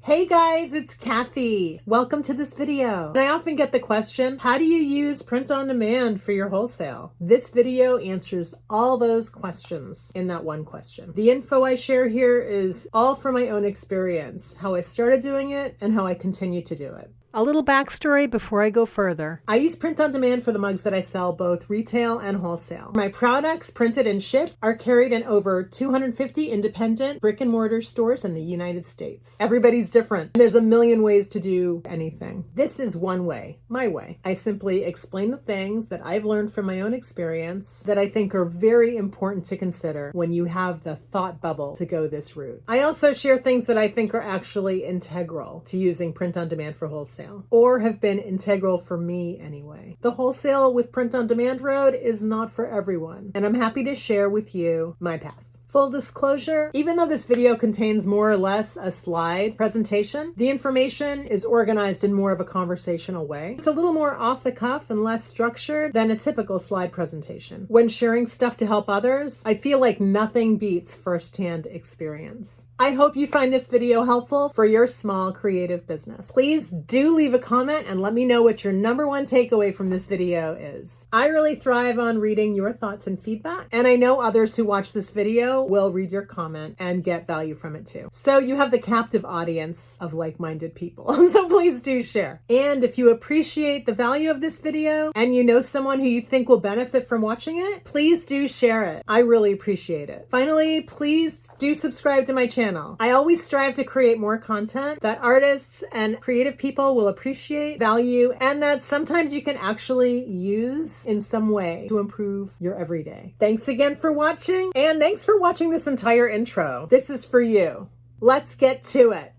Hey guys, it's Kathy. Welcome to this video. I often get the question, how do you use print on demand for your wholesale? This video answers all those questions in that one question. The info I share here is all from my own experience, how I started doing it and how I continue to do it. A little backstory before I go further. I use print on demand for the mugs that I sell both retail and wholesale. My products, printed and shipped, are carried in over 250 independent brick and mortar stores in the United States. Everybody's different. There's a million ways to do anything. This is one way, my way. I simply explain the things that I've learned from my own experience that I think are very important to consider when you have the thought bubble to go this route. I also share things that I think are actually integral to using print on demand for wholesale, or have been integral for me anyway. The wholesale with print on demand road is not for everyone, and I'm happy to share with you my path. Full disclosure, even though this video contains more or less a slide presentation, the information is organized in more of a conversational way. It's a little more off the cuff and less structured than a typical slide presentation. When sharing stuff to help others, I feel like nothing beats firsthand experience. I hope you find this video helpful for your small creative business. Please do leave a comment and let me know what your number one takeaway from this video is. I really thrive on reading your thoughts and feedback, and I know others who watch this video will read your comment and get value from it too. So you have the captive audience of like-minded people. So please do share. And if you appreciate the value of this video and you know someone who you think will benefit from watching it, please do share it. I really appreciate it. Finally, please do subscribe to my channel. I always strive to create more content that artists and creative people will appreciate, value, and that sometimes you can actually use in some way to improve your everyday. Thanks again for watching, and thanks for watching this entire intro. This is for you. Let's get to it.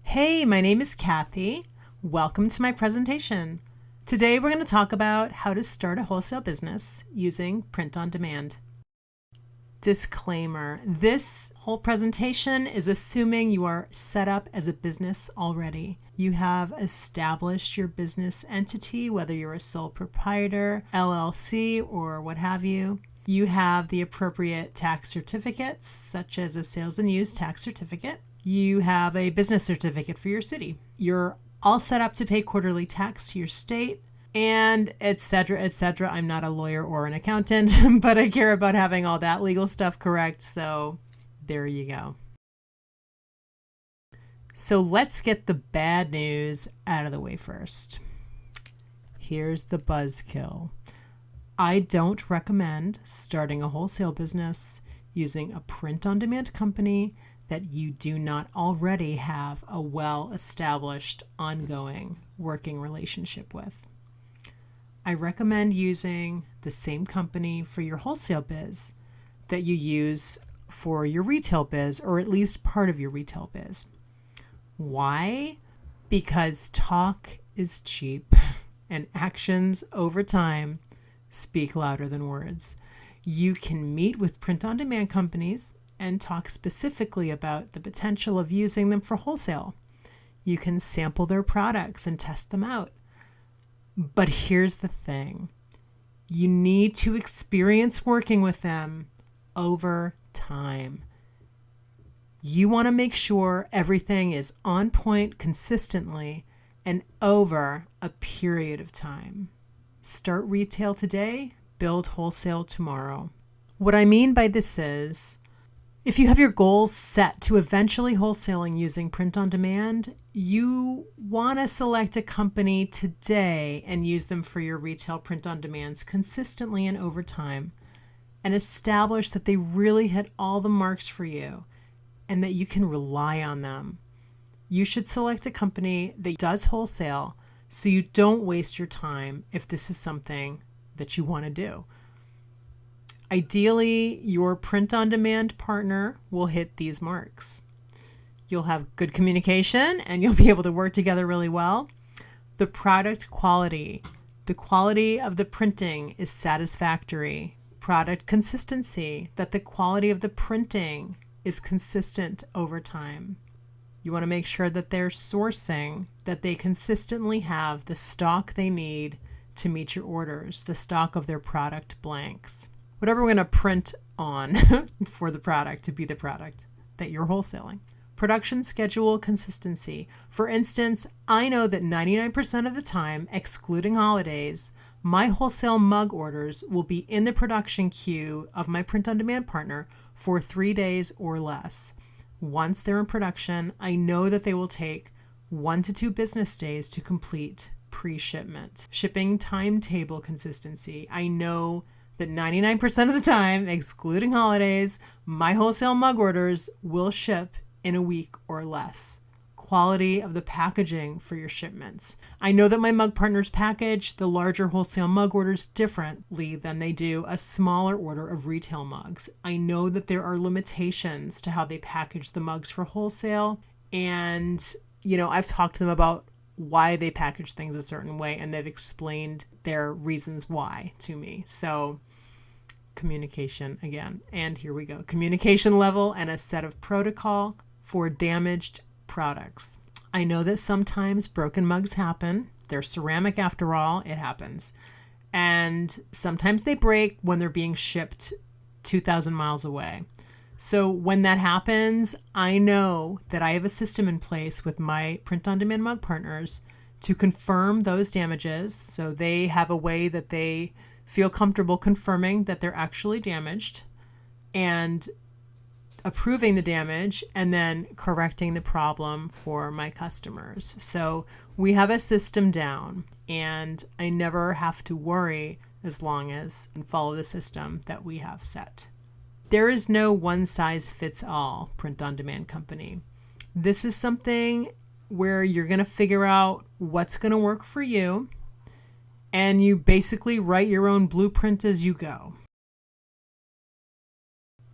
Hey, my name is Kathy. Welcome to my presentation. Today we're going to talk about how to start a wholesale business using print on demand. Disclaimer, this whole presentation is assuming you are set up as a business already. You have established your business entity, whether you're a sole proprietor, LLC, or what have you. You have the appropriate tax certificates, such as a sales and use tax certificate. You have a business certificate for your city. You're all set up to pay quarterly tax to your state, and etc., etc. I'm not a lawyer or an accountant, but I care about having all that legal stuff correct, so there you go. So let's get the bad news out of the way first. Here's the buzzkill. I don't recommend starting a wholesale business using a print-on-demand company that you do not already have a well-established, ongoing working relationship with. I recommend using the same company for your wholesale biz that you use for your retail biz, or at least part of your retail biz. Why? Because talk is cheap and actions over time speak louder than words. You can meet with print-on-demand companies and talk specifically about the potential of using them for wholesale. You can sample their products and test them out. But here's the thing. You need to experience working with them over time. You want to make sure everything is on point consistently and over a period of time. Start retail today, build wholesale tomorrow. What I mean by this is, if you have your goals set to eventually wholesaling using print on demand, you want to select a company today and use them for your retail print on demands consistently and over time, and establish that they really hit all the marks for you and that you can rely on them. You should select a company that does wholesale so you don't waste your time if this is something that you want to do. Ideally, your print-on-demand partner will hit these marks. You'll have good communication and you'll be able to work together really well. The product quality. The quality of the printing is satisfactory. Product consistency. That the quality of the printing is consistent over time. You want to make sure that they're sourcing, that they consistently have the stock they need to meet your orders, the stock of their product blanks. Whatever we're going to print on for the product to be the product that you're wholesaling. Production schedule consistency. For instance, I know that 99% of the time, excluding holidays, my wholesale mug orders will be in the production queue of my print-on-demand partner for 3 days or less. Once they're in production, I know that they will take 1 to 2 business days to complete pre-shipment. Shipping timetable consistency. I know that 99% of the time, excluding holidays, my wholesale mug orders will ship in a week or less. Quality of the packaging for your shipments. I know that my mug partners package the larger wholesale mug orders differently than they do a smaller order of retail mugs. I know that there are limitations to how they package the mugs for wholesale. And, I've talked to them about why they package things a certain way, and they've explained their reasons why to me. So communication again. And here we go. Communication level and a set of protocol for damaged products. I know that sometimes broken mugs happen. They're ceramic after all, it happens. And sometimes they break when they're being shipped 2,000 miles away. So when that happens, I know that I have a system in place with my print-on-demand mug partners to confirm those damages. So they have a way that they feel comfortable confirming that they're actually damaged and approving the damage and then correcting the problem for my customers. So we have a system down, and I never have to worry as long as I follow the system that we have set. There is no one size fits all print-on-demand company. This is something where you're going to figure out what's going to work for you, and you basically write your own blueprint as you go.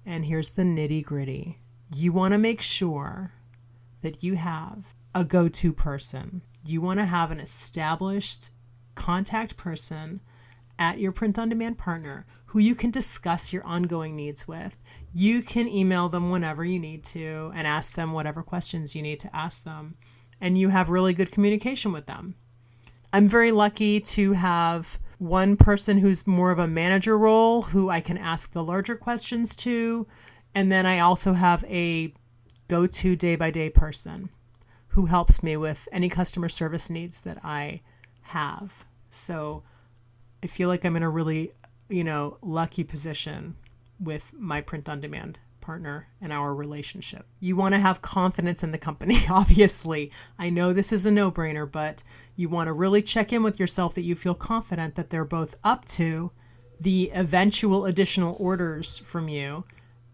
And here's the nitty gritty. You want to make sure that you have a go-to person. You want to have an established contact person at your print-on-demand partner who you can discuss your ongoing needs with. You can email them whenever you need to and ask them whatever questions you need to ask them. And you have really good communication with them. I'm very lucky to have one person who's more of a manager role who I can ask the larger questions to. And then I also have a go-to day-by-day person who helps me with any customer service needs that I have. So I feel like I'm in a really, lucky position with my print-on-demand partner and our relationship. You want to have confidence in the company, obviously. I know this is a no-brainer, but you want to really check in with yourself that you feel confident that they're both up to the eventual additional orders from you,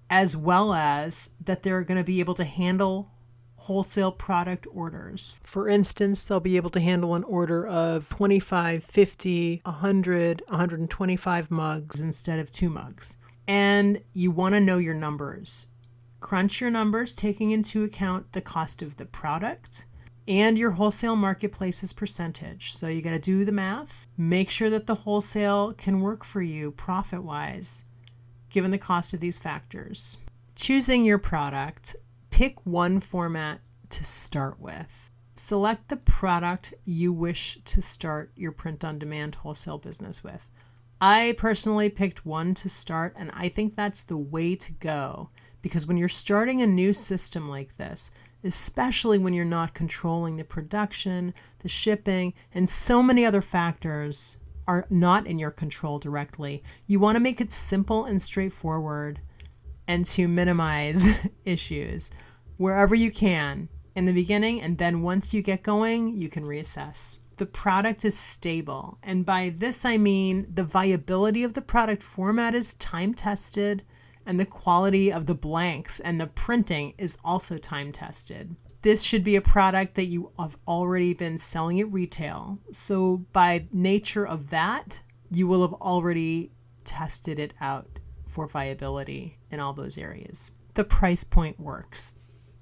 as well as that they're going to be able to handle wholesale product orders. For instance, they'll be able to handle an order of 25, 50, 100, 125 mugs instead of 2 mugs. And you want to know your numbers. Crunch your numbers, taking into account the cost of the product and your wholesale marketplace's percentage. So you got to do the math. Make sure that the wholesale can work for you profit-wise, given the cost of these factors. Choosing your product, pick one format to start with. Select the product you wish to start your print-on-demand wholesale business with. I personally picked one to start, and I think that's the way to go, because when you're starting a new system like this, especially when you're not controlling the production, the shipping, and so many other factors are not in your control directly, you want to make it simple and straightforward and to minimize issues wherever you can in the beginning, and then once you get going, you can reassess. The product is stable, and by this I mean the viability of the product format is time-tested, and the quality of the blanks and the printing is also time-tested. This should be a product that you have already been selling at retail, so by nature of that, you will have already tested it out for viability in all those areas. The price point works.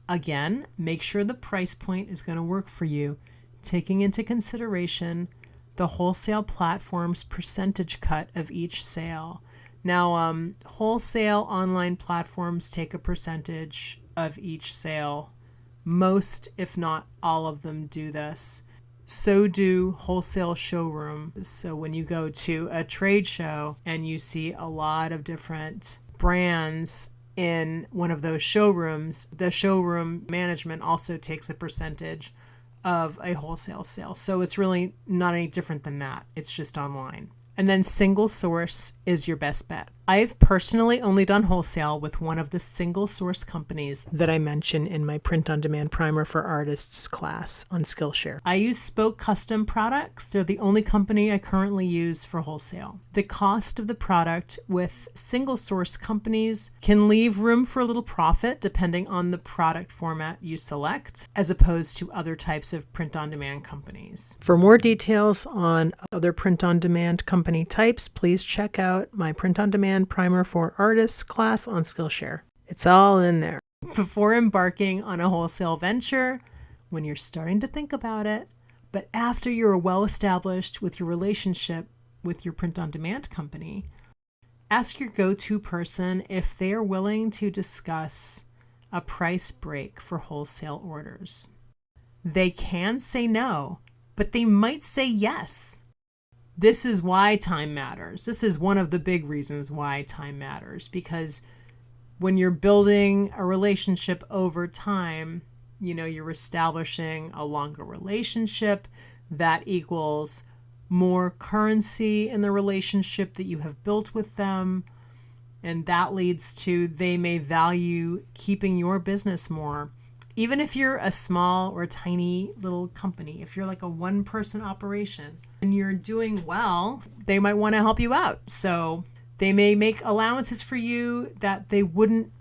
Again, make sure the price point is going to work for you, taking into consideration the wholesale platform's percentage cut of each sale. Now, wholesale online platforms take a percentage of each sale. Most, if not all of them, do this. So do wholesale showrooms. So when you go to a trade show and you see a lot of different brands in one of those showrooms, the showroom management also takes a percentage of a wholesale sale. So it's really not any different than that. It's just online. And then single source is your best bet. I've personally only done wholesale with one of the single source companies that I mentioned in my print on demand primer for artists class on Skillshare. I use Spoke Custom Products. They're the only company I currently use for wholesale. The cost of the product with single source companies can leave room for a little profit depending on the product format you select, as opposed to other types of print on demand companies. For more details on other print on demand company types, please check out my print on demand primer for artists class on Skillshare. It's all in there. Before embarking on a wholesale venture, when you're starting to think about it, but after you're well established with your relationship with your print on demand company, ask your go-to person if they are willing to discuss a price break for wholesale orders. They can say no, but they might say yes. This is why time matters. This is one of the big reasons why time matters, because when you're building a relationship over time, you're establishing a longer relationship that equals more currency in the relationship that you have built with them. And that leads to they may value keeping your business more. Even if you're a small or tiny little company, if you're like a one-person operation and you're doing well, they might want to help you out. So they may make allowances for you that they wouldn't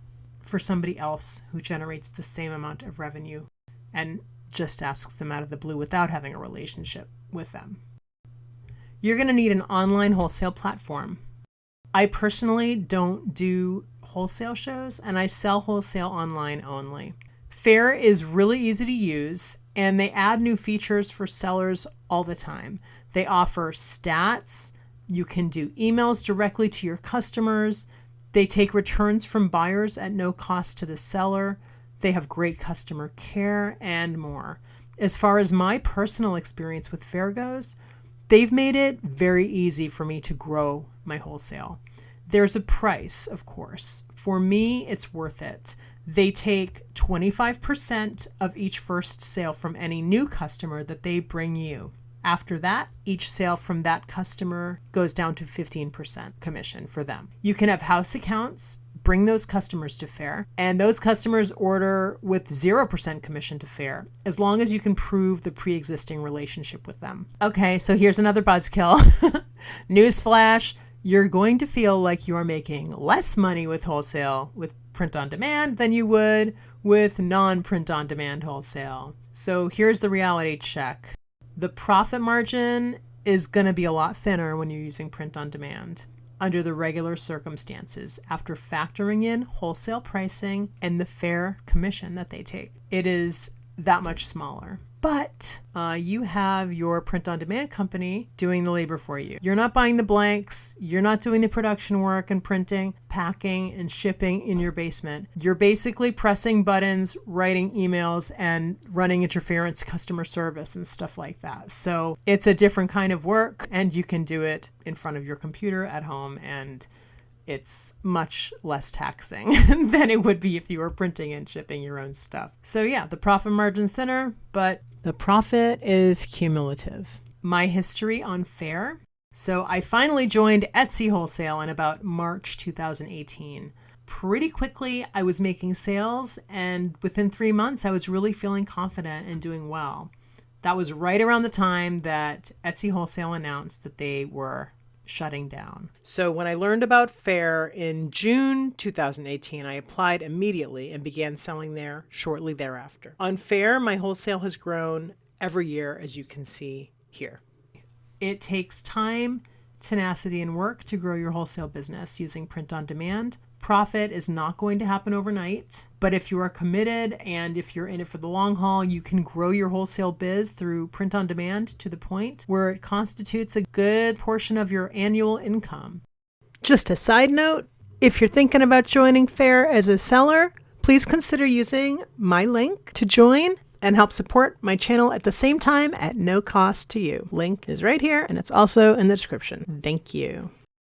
for somebody else who generates the same amount of revenue and just asks them out of the blue without having a relationship with them. You're going to need an online wholesale platform. I personally don't do wholesale shows, and I sell wholesale online only. Faire is really easy to use, and they add new features for sellers all the time. They offer stats. You can do emails directly to your customers. They take returns from buyers at no cost to the seller. They have great customer care and more. As far as my personal experience with Faire goes, they've made it very easy for me to grow my wholesale. There's a price, of course. For me, it's worth it. They take 25% of each first sale from any new customer that they bring you. After that, each sale from that customer goes down to 15% commission for them. You can have house accounts, bring those customers to Faire, and those customers order with 0% commission to Faire, as long as you can prove the pre-existing relationship with them. Okay, so here's another buzzkill. Newsflash, you're going to feel like you are making less money with wholesale with print on demand than you would with non-print on demand wholesale. So here's the reality check. The profit margin is going to be a lot thinner when you're using print on demand under the regular circumstances after factoring in wholesale pricing and the Faire commission that they take. It is that much smaller. But you have your print on demand company doing the labor for you. You're not buying the blanks. You're not doing the production work and printing, packing, and shipping in your basement. You're basically pressing buttons, writing emails, and running interference customer service and stuff like that. So it's a different kind of work, and you can do it in front of your computer at home, and it's much less taxing than it would be if you were printing and shipping your own stuff. So yeah, the profit margin's thinner, but the profit is cumulative. My history on Faire. So I finally joined Etsy Wholesale in about March 2018. Pretty quickly, I was making sales, and within 3 months, I was really feeling confident and doing well. That was right around the time that Etsy Wholesale announced that they were shutting down. So when I learned about Faire in June 2018, I applied immediately and began selling there shortly thereafter. On Faire, my wholesale has grown every year, as you can see here. It takes time, tenacity, and work to grow your wholesale business using print on demand. Profit is not going to happen overnight, but if you are committed and if you're in it for the long haul, you can grow your wholesale biz through print on demand to the point where it constitutes a good portion of your annual income. Just a side note, if you're thinking about joining Faire as a seller, please consider using my link to join and help support my channel at the same time at no cost to you. Link is right here, and it's also in the description. Thank you.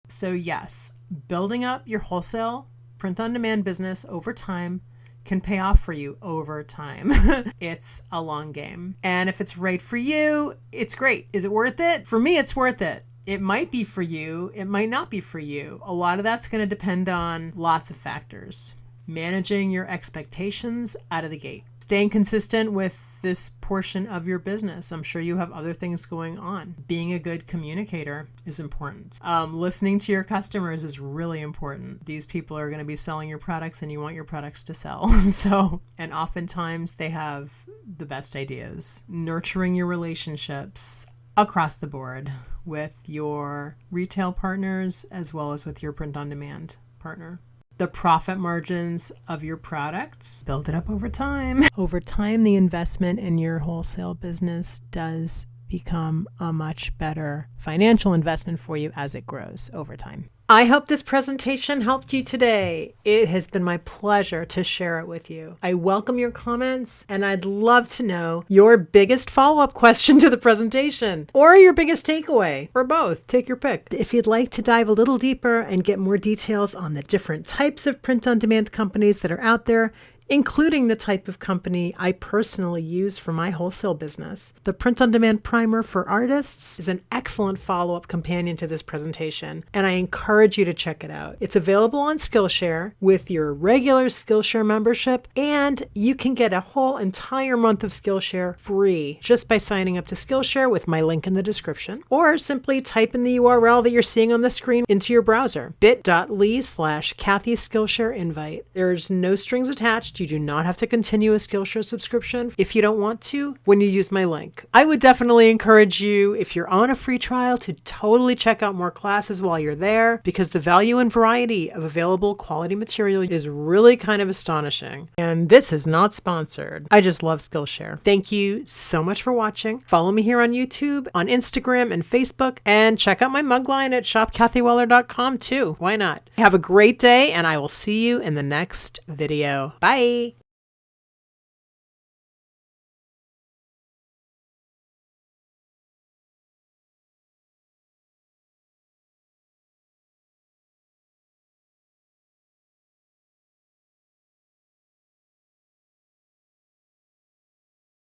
So yes, building up your wholesale Print-on-demand business over time can pay off for you over time. It's a long game. And if it's right for you, it's great. Is it worth it? For me, it's worth it. It might be for you. It might not be for you. A lot of that's going to depend on lots of factors. Managing your expectations out of the gate. Staying consistent with this portion of your business. I'm sure you have other things going on. Being a good communicator is important. Listening to your customers is really important. These people are going to be selling your products and you want your products to sell. And oftentimes they have the best ideas. Nurturing your relationships across the board with your retail partners as well as with your print-on-demand partner. The profit margins of your products, build it up over time. Over time, the investment in your wholesale business does become a much better financial investment for you as it grows over time. I hope this presentation helped you today. It has been my pleasure to share it with you. I welcome your comments, and I'd love to know your biggest follow-up question to the presentation or your biggest takeaway, or both. Take your pick. If you'd like to dive a little deeper and get more details on the different types of print-on-demand companies that are out there, including the type of company I personally use for my wholesale business, the Print-on-Demand Primer for Artists is an excellent follow-up companion to this presentation, and I encourage you to check it out. It's available on Skillshare with your regular Skillshare membership, and you can get a whole entire month of Skillshare free just by signing up to Skillshare with my link in the description, or simply type in the URL that you're seeing on the screen into your browser, bit.ly/Kathy Skillshare invite. There's no strings attached. You do not have to continue a Skillshare subscription if you don't want to when you use my link. I would definitely encourage you, if you're on a free trial, to totally check out more classes while you're there, because the value and variety of available quality material is really kind of astonishing. And this is not sponsored. I just love Skillshare. Thank you so much for watching. Follow me here on YouTube, on Instagram and Facebook, and check out my mug line at shopkathyweller.com too. Why not? Have a great day, and I will see you in the next video. Bye.